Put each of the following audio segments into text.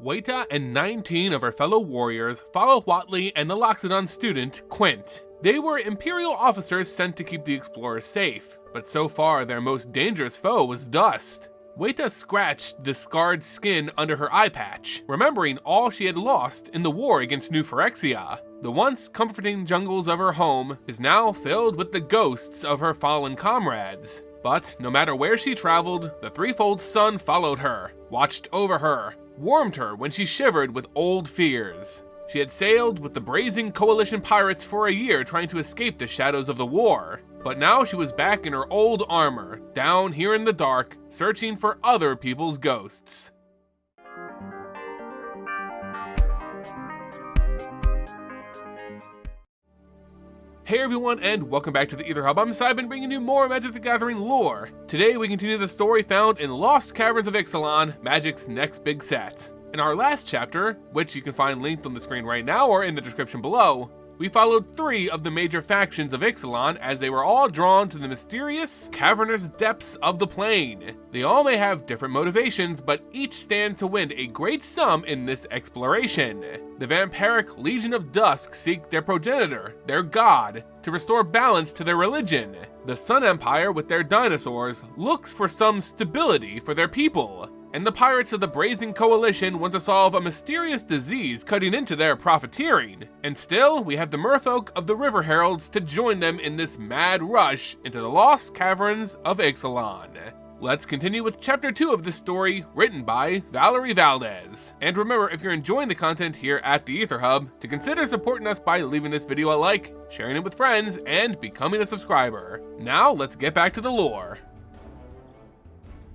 Waita and 19 of her fellow warriors follow Hautli and the Loxodon student, Qunit. They were Imperial officers sent to keep the explorers safe, but so far their most dangerous foe was dust. Waita scratched the scarred skin under her eye patch, remembering all she had lost in the war against New Phyrexia. The once comforting jungles of her home is now filled with the ghosts of her fallen comrades. But no matter where she traveled, the threefold sun followed her, watched over her, warmed her when she shivered with old fears. She had sailed with the Brazen Coalition pirates for a year trying to escape the shadows of the war. But now she was back in her old armor, down here in the dark, searching for other people's ghosts. Hey everyone, and welcome back to the Aether Hub. I'm Simon, bringing you more Magic the Gathering lore. Today we continue the story found in Lost Caverns of Ixalan, Magic's next big set. In our last chapter, which you can find linked on the screen right now or in the description below, we followed 3 of the major factions of Ixalan as they were all drawn to the mysterious, cavernous depths of the plane. They all may have different motivations, but each stand to win a great sum in this exploration. The vampiric Legion of Dusk seek their progenitor, their god, to restore balance to their religion. The Sun Empire, with their dinosaurs, looks for some stability for their people. And the pirates of the Brazen Coalition want to solve a mysterious disease cutting into their profiteering. And still, we have the merfolk of the River Heralds to join them in this mad rush into the Lost Caverns of Ixalan. Let's continue with Chapter 2 of this story, written by Valerie Valdez. And remember, if you're enjoying the content here at the Aether Hub, to consider supporting us by leaving this video a like, sharing it with friends, and becoming a subscriber. Now, let's get back to the lore.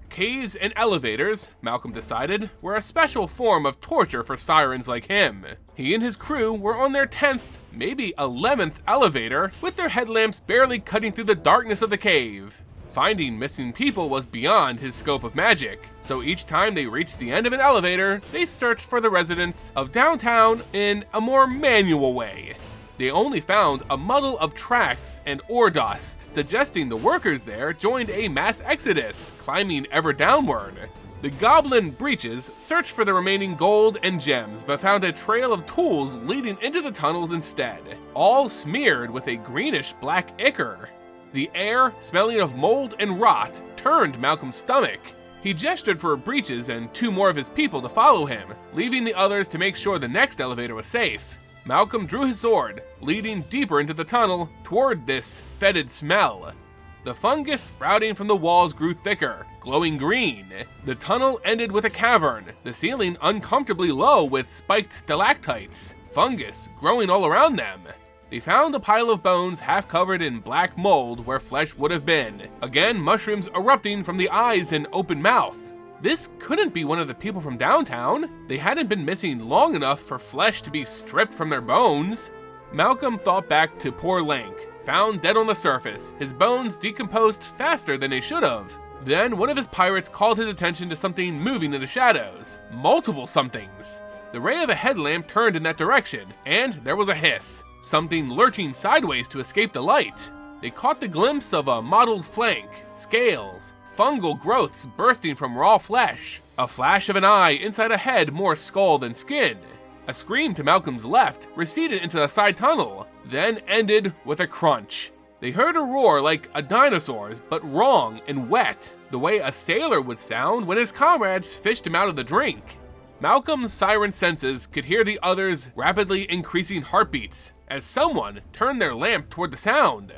Caves and elevators, Malcolm decided, were a special form of torture for sirens like him. He and his crew were on their 10th, maybe 11th elevator, with their headlamps barely cutting through the darkness of the cave. Finding missing people was beyond his scope of magic, so each time they reached the end of an elevator, they searched for the residents of downtown in a more manual way. They only found a muddle of tracks and ore dust, suggesting the workers there joined a mass exodus, climbing ever downward. The goblin breaches searched for the remaining gold and gems, but found a trail of tools leading into the tunnels instead, all smeared with a greenish-black ichor. The air, smelling of mold and rot, turned Malcolm's stomach. He gestured for breaches and 2 more of his people to follow him, leaving the others to make sure the next elevator was safe. Malcolm drew his sword, leading deeper into the tunnel toward this fetid smell. The fungus sprouting from the walls grew thicker, glowing green. The tunnel ended with a cavern, the ceiling uncomfortably low with spiked stalactites, fungus growing all around them. They found a pile of bones half covered in black mold where flesh would have been. Again, mushrooms erupting from the eyes and open mouth. This couldn't be one of the people from downtown. They hadn't been missing long enough for flesh to be stripped from their bones. Malcolm thought back to poor Lank, found dead on the surface, his bones decomposed faster than they should have. Then one of his pirates called his attention to something moving in the shadows. Multiple somethings. The ray of a headlamp turned in that direction, and there was a hiss. Something lurching sideways to escape the light. They caught the glimpse of a mottled flank, scales, fungal growths bursting from raw flesh, a flash of an eye inside a head more skull than skin. A scream to Malcolm's left receded into a side tunnel, then ended with a crunch. They heard a roar like a dinosaur's, but wrong and wet, the way a sailor would sound when his comrades fished him out of the drink. Malcolm's siren senses could hear the others' rapidly increasing heartbeats as someone turned their lamp toward the sound.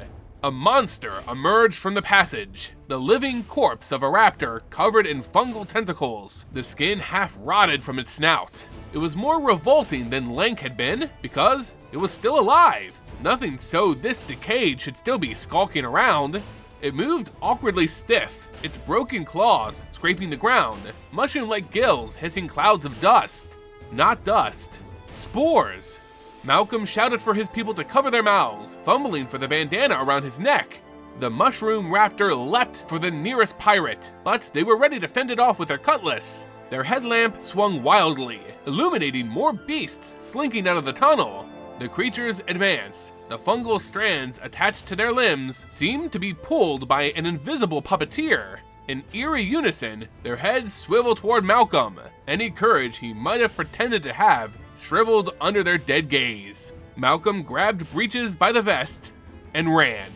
A monster emerged from the passage, the living corpse of a raptor covered in fungal tentacles, the skin half rotted from its snout. It was more revolting than Lank had been, because it was still alive. Nothing so this decayed should still be skulking around. It moved awkwardly stiff, its broken claws scraping the ground, mushroom-like gills hissing clouds of dust. Not dust, spores. Malcolm shouted for his people to cover their mouths, fumbling for the bandana around his neck. The mushroom raptor leapt for the nearest pirate, but they were ready to fend it off with their cutlass. Their headlamp swung wildly, illuminating more beasts slinking out of the tunnel. The creatures advanced. The fungal strands attached to their limbs seemed to be pulled by an invisible puppeteer. In eerie unison, their heads swiveled toward Malcolm. Any courage he might have pretended to have shriveled under their dead gaze. Malcolm grabbed Breeches by the vest and ran.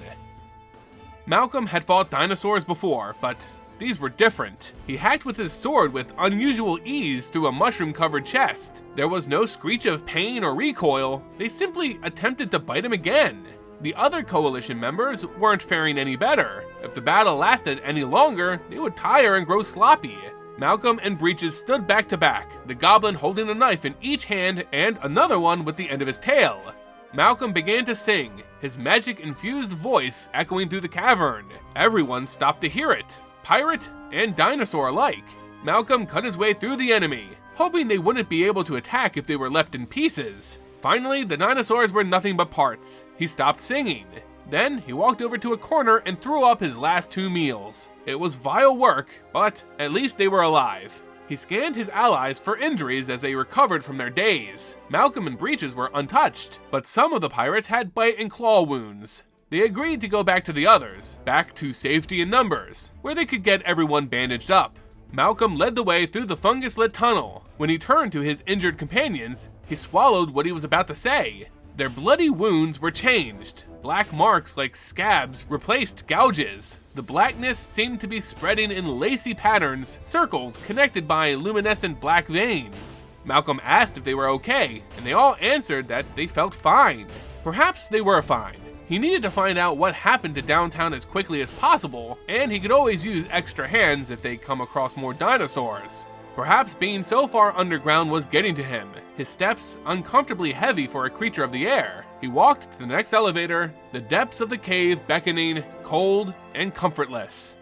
Malcolm had fought dinosaurs before, but these were different. He hacked with his sword with unusual ease through a mushroom-covered chest. There was no screech of pain or recoil. They simply attempted to bite him again. The other coalition members weren't faring any better. If the battle lasted any longer, they would tire and grow sloppy. Malcolm and Breeches stood back to back, the goblin holding a knife in each hand and another one with the end of his tail. Malcolm began to sing, his magic-infused voice echoing through the cavern. Everyone stopped to hear it, pirate and dinosaur alike. Malcolm cut his way through the enemy, hoping they wouldn't be able to attack if they were left in pieces. Finally, the dinosaurs were nothing but parts. He stopped singing. Then, he walked over to a corner and threw up his last 2 meals. It was vile work, but at least they were alive. He scanned his allies for injuries as they recovered from their daze. Malcolm and Breeches were untouched, but some of the pirates had bite and claw wounds. They agreed to go back to the others, back to safety in numbers, where they could get everyone bandaged up. Malcolm led the way through the fungus-lit tunnel. When he turned to his injured companions, he swallowed what he was about to say. Their bloody wounds were changed. Black marks like scabs replaced gouges. The blackness seemed to be spreading in lacy patterns, circles connected by luminescent black veins. Malcolm asked if they were okay, and they all answered that they felt fine. Perhaps they were fine. He needed to find out what happened to downtown as quickly as possible, and he could always use extra hands if they come across more dinosaurs. Perhaps being so far underground was getting to him, his steps uncomfortably heavy for a creature of the air. He walked to the next elevator, the depths of the cave beckoning, cold and comfortless.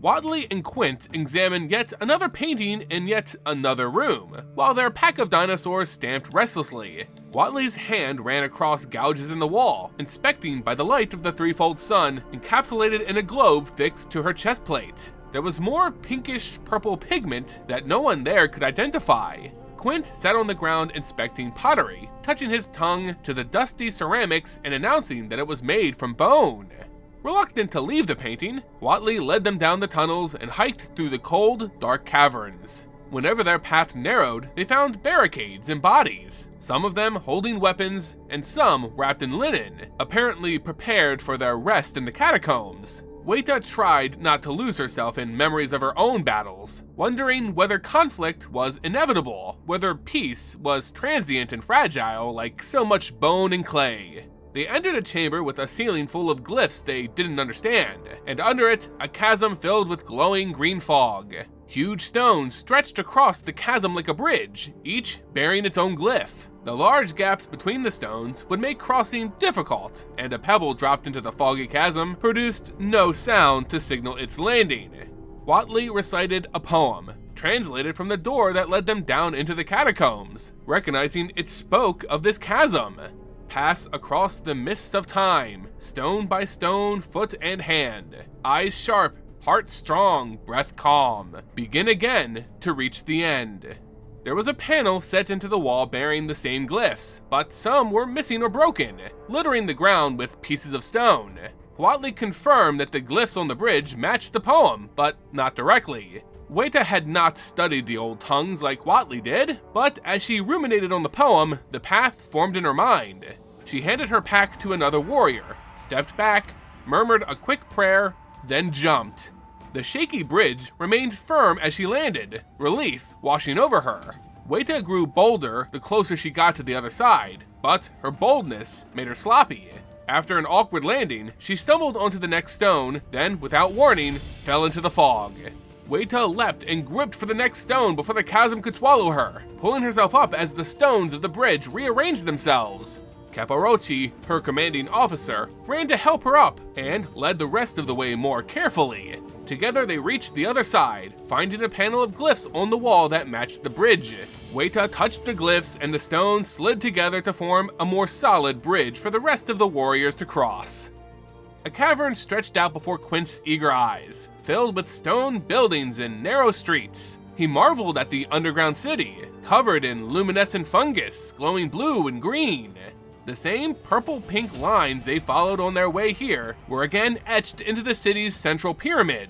Hautli and Qunit examined yet another painting in yet another room, while their pack of dinosaurs stamped restlessly. Hautli's hand ran across gouges in the wall, inspecting by the light of the threefold sun encapsulated in a globe fixed to her chest plate. There was more pinkish purple pigment that no one there could identify. Qunit sat on the ground inspecting pottery, touching his tongue to the dusty ceramics and announcing that it was made from bone. Reluctant to leave the painting, Hautli led them down the tunnels and hiked through the cold, dark caverns. Whenever their path narrowed, they found barricades and bodies, some of them holding weapons and some wrapped in linen, apparently prepared for their rest in the catacombs. Aether tried not to lose herself in memories of her own battles, wondering whether conflict was inevitable, whether peace was transient and fragile like so much bone and clay. They entered a chamber with a ceiling full of glyphs they didn't understand, and under it, a chasm filled with glowing green fog. Huge stones stretched across the chasm like a bridge, each bearing its own glyph. The large gaps between the stones would make crossing difficult, and a pebble dropped into the foggy chasm produced no sound to signal its landing. Hautli recited a poem, translated from the door that led them down into the catacombs, recognizing it spoke of this chasm. Pass across the mists of time, stone by stone, foot and hand. Eyes sharp, heart strong, breath calm. Begin again to reach the end. There was a panel set into the wall bearing the same glyphs, but some were missing or broken, littering the ground with pieces of stone. Hautli confirmed that the glyphs on the bridge matched the poem, but not directly. Aether had not studied the old tongues like Hautli did, but as she ruminated on the poem, the path formed in her mind. She handed her pack to another warrior, stepped back, murmured a quick prayer, then jumped. The shaky bridge remained firm as she landed, relief washing over her. Aether grew bolder the closer she got to the other side, but her boldness made her sloppy. After an awkward landing, she stumbled onto the next stone, then, without warning, fell into the fog. Aether leapt and gripped for the next stone before the chasm could swallow her, pulling herself up as the stones of the bridge rearranged themselves. Caparocci, her commanding officer, ran to help her up and led the rest of the way more carefully. Together they reached the other side, finding a panel of glyphs on the wall that matched the bridge. Aether touched the glyphs and the stones slid together to form a more solid bridge for the rest of the warriors to cross. A cavern stretched out before Quint's eager eyes, filled with stone buildings and narrow streets. He marveled at the underground city, covered in luminescent fungus, glowing blue and green. The same purple-pink lines they followed on their way here were again etched into the city's central pyramid.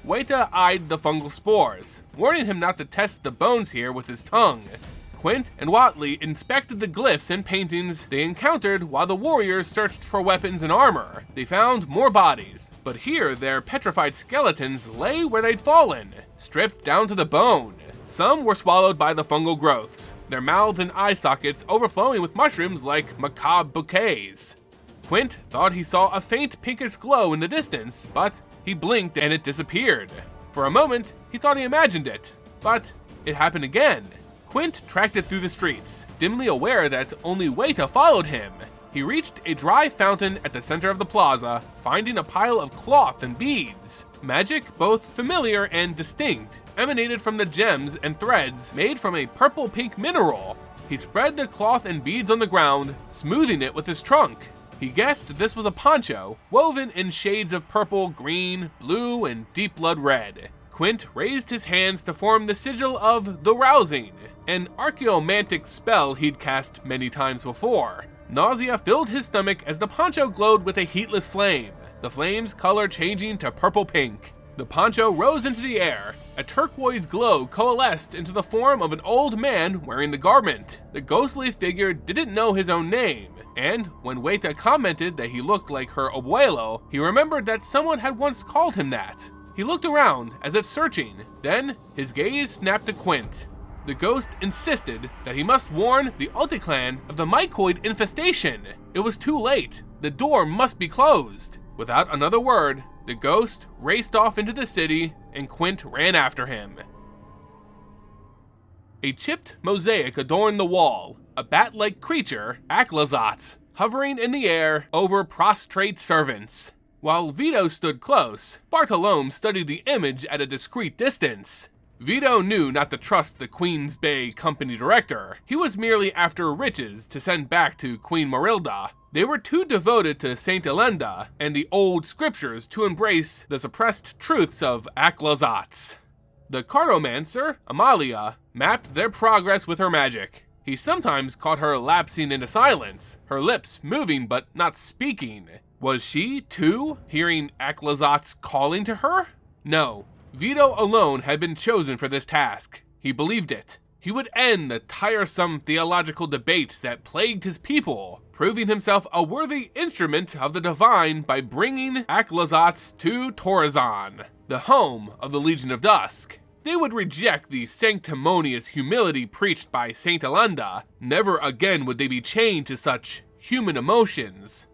Weta eyed the fungal spores, warning him not to test the bones here with his tongue. Qunit and Hautli inspected the glyphs and paintings they encountered while the warriors searched for weapons and armor. They found more bodies, but here their petrified skeletons lay where they'd fallen, stripped down to the bone. Some were swallowed by the fungal growths, their mouths and eye sockets overflowing with mushrooms like macabre bouquets. Qunit thought he saw a faint pinkish glow in the distance, but he blinked and it disappeared. For a moment, he thought he imagined it, but it happened again. Qunit tracked it through the streets, dimly aware that only Weta followed him. He reached a dry fountain at the center of the plaza, finding a pile of cloth and beads. Magic, both familiar and distinct, emanated from the gems and threads made from a purple-pink mineral. He spread the cloth and beads on the ground, smoothing it with his trunk. He guessed this was a poncho, woven in shades of purple, green, blue, and deep blood red. Qunit raised his hands to form the sigil of the Rousing, an archaeomantic spell he'd cast many times before. Nausea filled his stomach as the poncho glowed with a heatless flame, the flame's color changing to purple-pink. The poncho rose into the air. A turquoise glow coalesced into the form of an old man wearing the garment. The ghostly figure didn't know his own name, and when Weta commented that he looked like her abuelo, he remembered that someone had once called him that. He looked around as if searching, then his gaze snapped to Qunit. The ghost insisted that he must warn the Hautli clan of the mycoid infestation. It was too late. The door must be closed. Without another word, the ghost raced off into the city and Qunit ran after him. A chipped mosaic adorned the wall, a bat-like creature, Aklazats, hovering in the air over prostrate servants. While Vito stood close, Bartolome studied the image at a discreet distance. Vito knew not to trust the Queen's Bay company director. He was merely after riches to send back to Queen Marilda. They were too devoted to Saint Elenda and the old scriptures to embrace the suppressed truths of Aklazats. The cartomancer, Amalia, mapped their progress with her magic. He sometimes caught her lapsing into silence, her lips moving but not speaking. Was she, too, hearing Aklazats calling to her? No. Vito alone had been chosen for this task. He believed it. He would end the tiresome theological debates that plagued his people, proving himself a worthy instrument of the divine by bringing Aklazats to Torrazon, the home of the Legion of Dusk. They would reject the sanctimonious humility preached by Saint Elenda. Never again would they be chained to such human emotions.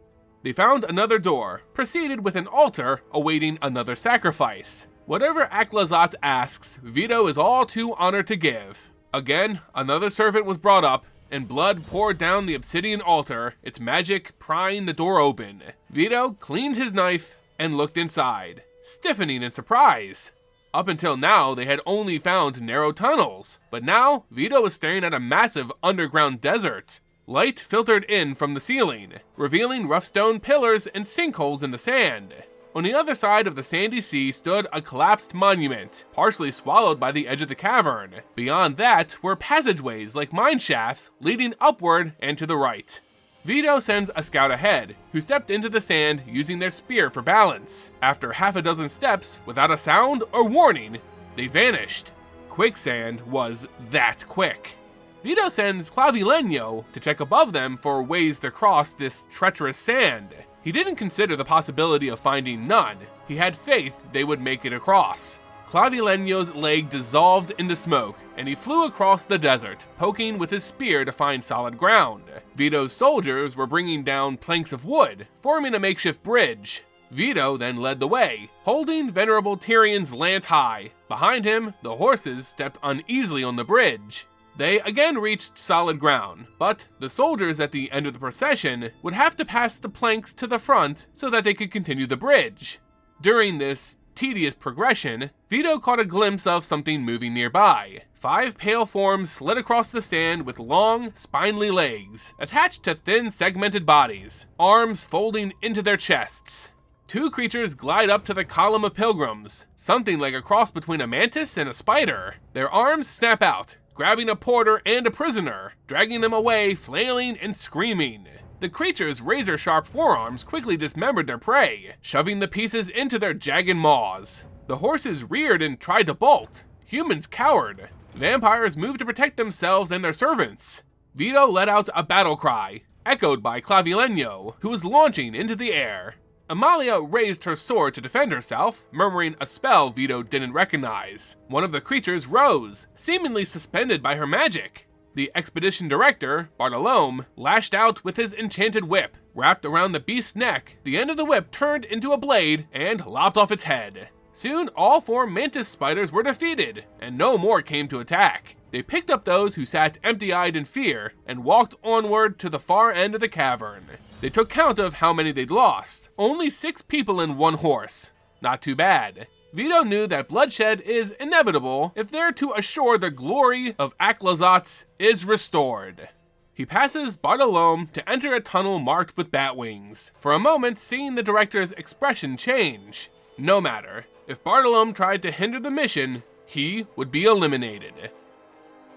They found another door, proceeded with an altar awaiting another sacrifice. Whatever Aklazats asks, Vito is all too honored to give. Again, another servant was brought up, and blood poured down the obsidian altar, its magic prying the door open. Vito cleaned his knife and looked inside, stiffening in surprise. Up until now, they had only found narrow tunnels, but now Vito was staring at a massive underground desert. Light filtered in from the ceiling, revealing rough stone pillars and sinkholes in the sand. On the other side of the sandy sea stood a collapsed monument, partially swallowed by the edge of the cavern. Beyond that were passageways like mine shafts leading upward and to the right. Vito sends a scout ahead, who stepped into the sand using their spear for balance. After half a dozen steps, without a sound or warning, they vanished. Quicksand was that quick. Vito sends Clavileño to check above them for ways to cross this treacherous sand. He didn't consider the possibility of finding none. He had faith they would make it across. Clavileño's leg dissolved into smoke, and he flew across the desert, poking with his spear to find solid ground. Vito's soldiers were bringing down planks of wood, forming a makeshift bridge. Vito then led the way, holding Venerable Tyrion's lance high. Behind him, the horses stepped uneasily on the bridge. They again reached solid ground, but the soldiers at the end of the procession would have to pass the planks to the front so that they could continue the bridge. During this tedious progression, Vito caught a glimpse of something moving nearby. 5 pale forms slid across the sand with long, spindly legs, attached to thin, segmented bodies, arms folding into their chests. 2 creatures glide up to the column of pilgrims, something like a cross between a mantis and a spider. Their arms snap out, grabbing a porter and a prisoner, dragging them away, flailing and screaming. The creature's razor-sharp forearms quickly dismembered their prey, shoving the pieces into their jagged maws. The horses reared and tried to bolt. Humans cowered. Vampires moved to protect themselves and their servants. Vito let out a battle cry, echoed by Clavileño, who was launching into the air. Amalia raised her sword to defend herself, murmuring a spell Vito didn't recognize. One of the creatures rose, seemingly suspended by her magic. The expedition director, Bartolome, lashed out with his enchanted whip. Wrapped around the beast's neck, the end of the whip turned into a blade and lopped off its head. Soon, all 4 mantis spiders were defeated, and no more came to attack. They picked up those who sat empty-eyed in fear and walked onward to the far end of the cavern. They took count of how many they'd lost. Only 6 people and 1 horse. Not too bad. Vito knew that bloodshed is inevitable if they're to assure the glory of Aclazotz is restored. He passes Bartolome to enter a tunnel marked with bat wings, for a moment seeing the director's expression change. No matter, if Bartolome tried to hinder the mission, he would be eliminated.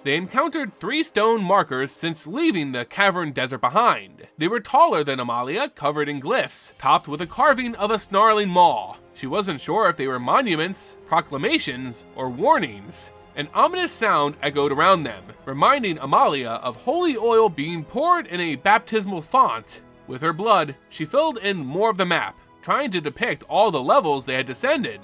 They encountered 3 stone markers since leaving the cavern desert behind. They were taller than Amalia, covered in glyphs, topped with a carving of a snarling maw. She wasn't sure if they were monuments, proclamations, or warnings. An ominous sound echoed around them, reminding Amalia of holy oil being poured in a baptismal font. With her blood, she filled in more of the map, trying to depict all the levels they had descended.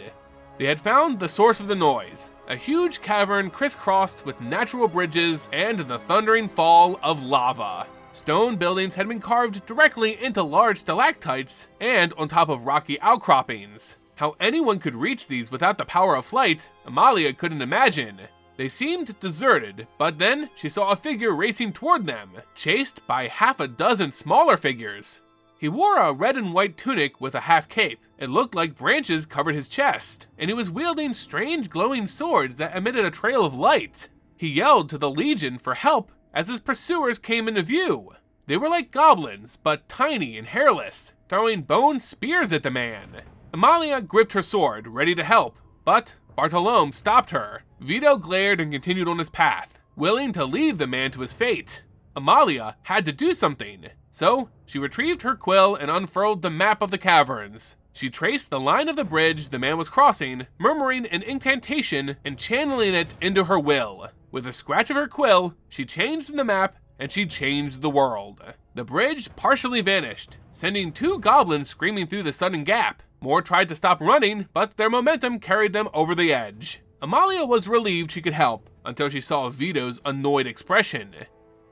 They had found the source of the noise, a huge cavern crisscrossed with natural bridges and the thundering fall of lava. Stone buildings had been carved directly into large stalactites and on top of rocky outcroppings. How anyone could reach these without the power of flight, Amalia couldn't imagine. They seemed deserted, but then she saw a figure racing toward them, chased by half a dozen smaller figures. He wore a red and white tunic with a half cape. It looked like branches covered his chest, and he was wielding strange glowing swords that emitted a trail of light. He yelled to the Legion for help as his pursuers came into view. They were like goblins, but tiny and hairless, throwing bone spears at the man. Amalia gripped her sword, ready to help, but Bartolome stopped her. Vito glared and continued on his path, willing to leave the man to his fate. Amalia had to do something, so she retrieved her quill and unfurled the map of the caverns. She traced the line of the bridge the man was crossing, murmuring an incantation and channeling it into her will. With a scratch of her quill, she changed the map and she changed the world. The bridge partially vanished, sending 2 goblins screaming through the sudden gap. More tried to stop running, but their momentum carried them over the edge. Amalia was relieved she could help, until she saw Vito's annoyed expression.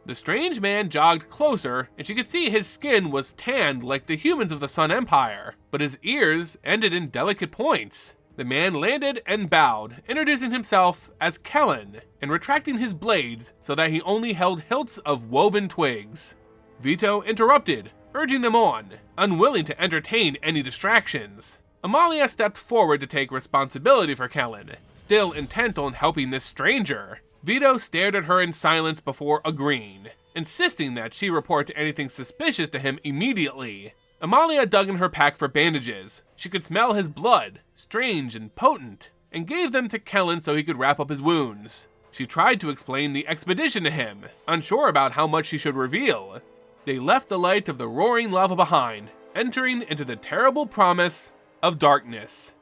The strange man jogged closer, and she could see his skin was tanned like the humans of the Sun Empire, but his ears ended in delicate points. The man landed and bowed, introducing himself as Kellan, and retracting his blades so that he only held hilts of woven twigs. Vito interrupted, urging them on, unwilling to entertain any distractions. Amalia stepped forward to take responsibility for Kellan, still intent on helping this stranger. Vito stared at her in silence before agreeing, insisting that she report anything suspicious to him immediately. Amalia dug in her pack for bandages. She could smell his blood, strange and potent, and gave them to Kellan so he could wrap up his wounds. She tried to explain the expedition to him, unsure about how much she should reveal. They left the light of the roaring lava behind, entering into the terrible promise of darkness.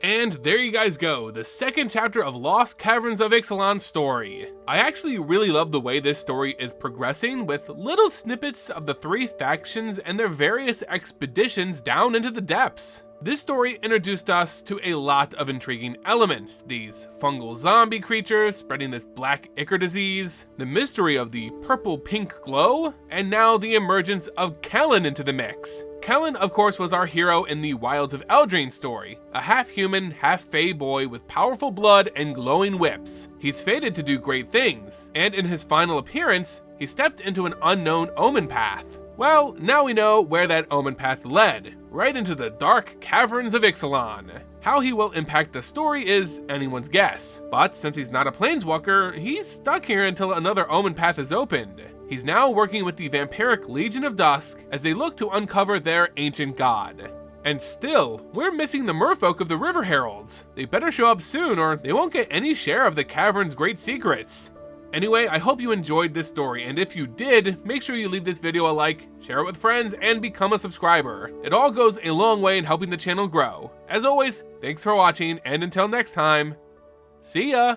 And there you guys go, the 2nd chapter of Lost Caverns of Ixalan's story. I actually really love the way this story is progressing, with little snippets of the 3 factions and their various expeditions down into the depths. This story introduced us to a lot of intriguing elements. These fungal zombie creatures spreading this black ichor disease, the mystery of the purple-pink glow, and now the emergence of Kellan into the mix. Kellan, of course, was our hero in the Wilds of Eldraine story, a half-human, half-fae boy with powerful blood and glowing whips. He's fated to do great things, and in his final appearance, he stepped into an unknown omen path. Well, now we know where that omen path led, right into the dark caverns of Ixalan. How he will impact the story is anyone's guess, but since he's not a planeswalker, he's stuck here until another omen path is opened. He's now working with the vampiric Legion of Dusk as they look to uncover their ancient god. And still, we're missing the merfolk of the River Heralds. They better show up soon or they won't get any share of the cavern's great secrets. Anyway, I hope you enjoyed this story, and if you did, make sure you leave this video a like, share it with friends, and become a subscriber. It all goes a long way in helping the channel grow. As always, thanks for watching, and until next time, see ya!